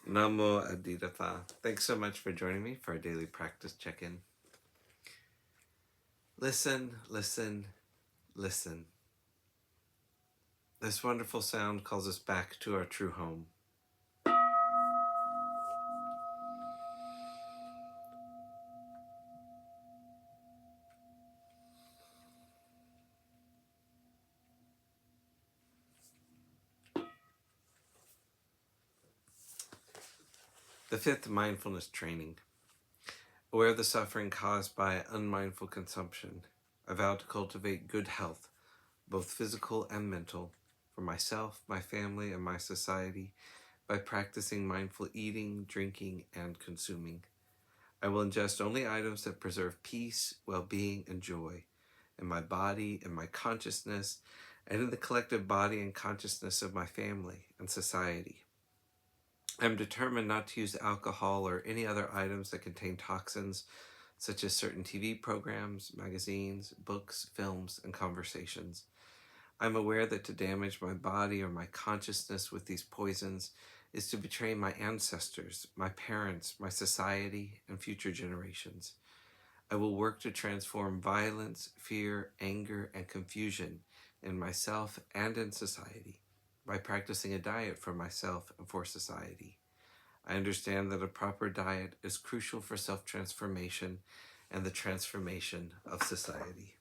Namo Aditapa. Thanks so much for joining me for our daily practice check-in. Listen, listen, listen. This wonderful sound calls us back to our true home. The fifth mindfulness training. Aware of the suffering caused by unmindful consumption, I vow to cultivate good health, both physical and mental, for myself, my family, and my society by practicing mindful eating, drinking, and consuming. I will ingest only items that preserve peace, well-being, and joy in my body, in my consciousness, and in the collective body and consciousness of my family and society. I am determined not to use alcohol or any other items that contain toxins, such as certain TV programs, magazines, books, films, and conversations. I am aware that to damage my body or my consciousness with these poisons is to betray my ancestors, my parents, my society, and future generations. I will work to transform violence, fear, anger, and confusion in myself and in society by practicing a diet for myself and for society. I understand that a proper diet is crucial for self-transformation and the transformation of society.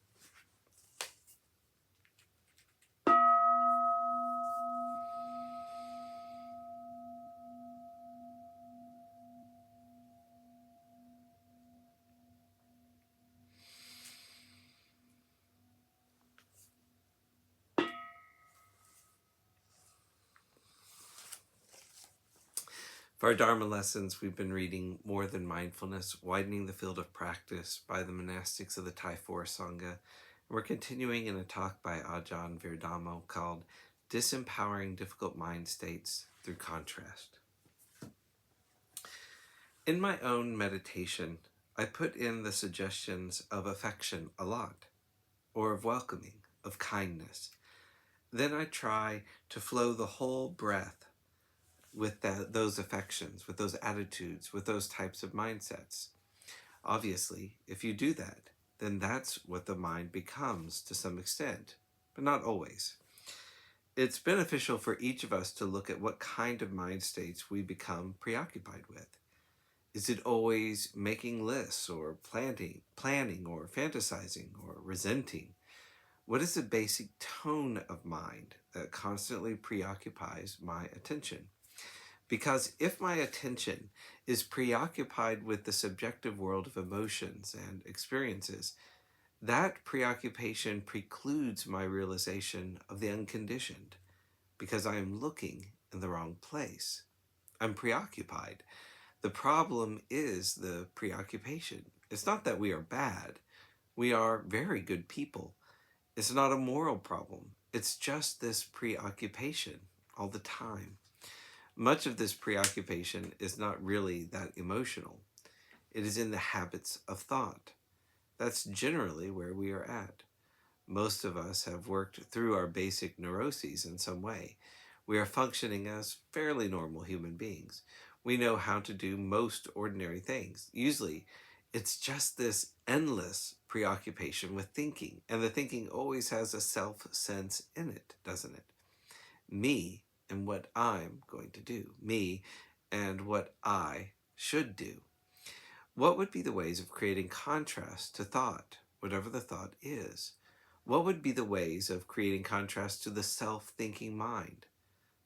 For our Dharma lessons, we've been reading More Than Mindfulness, Widening the Field of Practice by the Monastics of the Thai Forest Sangha. And we're continuing in a talk by Ajahn Virdamo called Disempowering Difficult Mind States Through Contrast. In my own meditation, I put in the suggestions of affection a lot, or of welcoming, of kindness. Then I try to flow the whole breath with those affections, with those attitudes, with those types of mindsets. Obviously, if you do that, then that's what the mind becomes to some extent, but not always. It's beneficial for each of us to look at what kind of mind states we become preoccupied with. Is it always making lists or planning or fantasizing or resenting? What is the basic tone of mind that constantly preoccupies my attention? Because if my attention is preoccupied with the subjective world of emotions and experiences, that preoccupation precludes my realization of the unconditioned, because I am looking in the wrong place. I'm preoccupied. The problem is the preoccupation. It's not that we are bad. We are very good people. It's not a moral problem. It's just this preoccupation all the time. Much of this preoccupation is not really that emotional. It is in the habits of thought. That's generally where we are at. Most of us have worked through our basic neuroses in some way. We are functioning as fairly normal human beings. We know how to do most ordinary things. Usually, it's just this endless preoccupation with thinking, and the thinking always has a self sense in it, doesn't it? Me and what I'm going to do. Me and what I should do. What would be the ways of creating contrast to thought, whatever the thought is? What would be the ways of creating contrast to the self-thinking mind?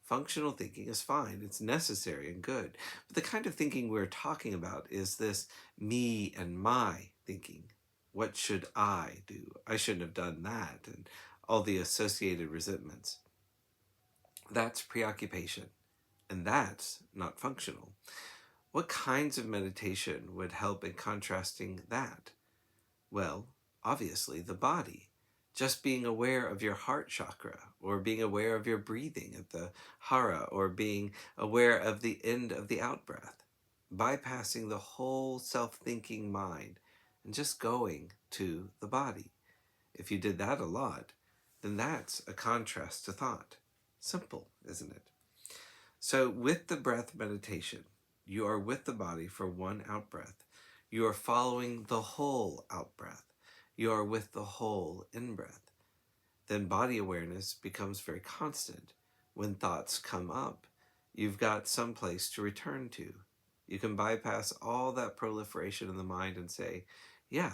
Functional thinking is fine, it's necessary and good. But the kind of thinking we're talking about is this me and my thinking. What should I do? I shouldn't have done that, and all the associated resentments. That's preoccupation, and that's not functional. What kinds of meditation would help in contrasting that? Well, obviously the body. Just being aware of your heart chakra, or being aware of your breathing at the hara, or being aware of the end of the out-breath. Bypassing the whole self-thinking mind and just going to the body. If you did that a lot, then that's a contrast to thought. Simple, isn't it? So with the breath meditation, you are with the body for one out breath. You are following the whole out breath. You are with the whole in breath. Then body awareness becomes very constant. When thoughts come up, you've got some place to return to. You can bypass all that proliferation in the mind and say, yeah,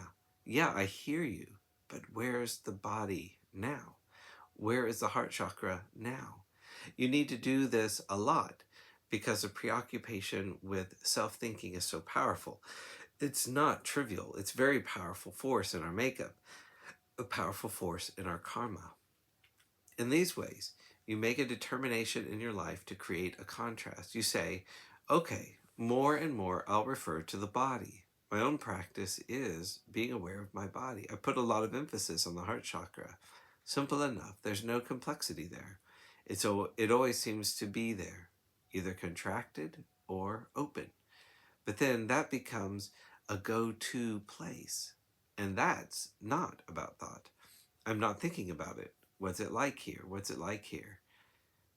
I hear you, but where's the body now? Where is the heart chakra now? You need to do this a lot because the preoccupation with self-thinking is so powerful. It's not trivial. It's a very powerful force in our makeup, a powerful force in our karma. In these ways, you make a determination in your life to create a contrast. You say, okay, more and more I'll refer to the body. My own practice is being aware of my body. I put a lot of emphasis on the heart chakra. Simple enough. There's no complexity there. It always seems to be there, either contracted or open. But then that becomes a go-to place. And that's not about thought. I'm not thinking about it. What's it like here? What's it like here?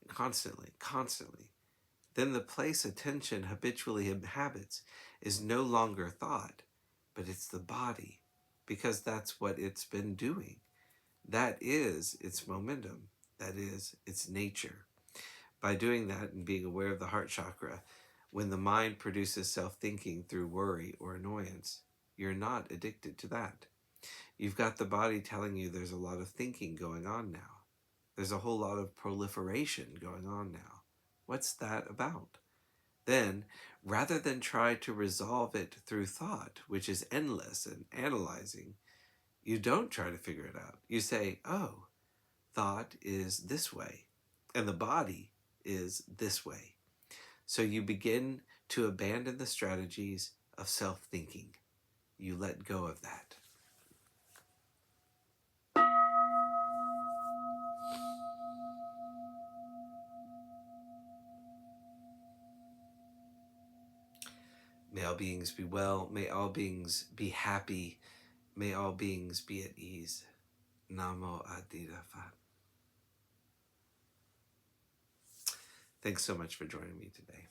Constantly. Then the place attention habitually inhabits is no longer thought, but it's the body, because that's what it's been doing. That is its momentum. That is its nature. By doing that and being aware of the heart chakra, when the mind produces self-thinking through worry or annoyance, you're not addicted to that. You've got the body telling you there's a lot of thinking going on now. There's a whole lot of proliferation going on now. What's that about? Then, rather than try to resolve it through thought, which is endless and analyzing, you don't try to figure it out. You say, oh, thought is this way, and the body is this way. So you begin to abandon the strategies of self-thinking. You let go of that. May all beings be well. May all beings be happy. May all beings be at ease. Namo Adira Phat. Thanks so much for joining me today.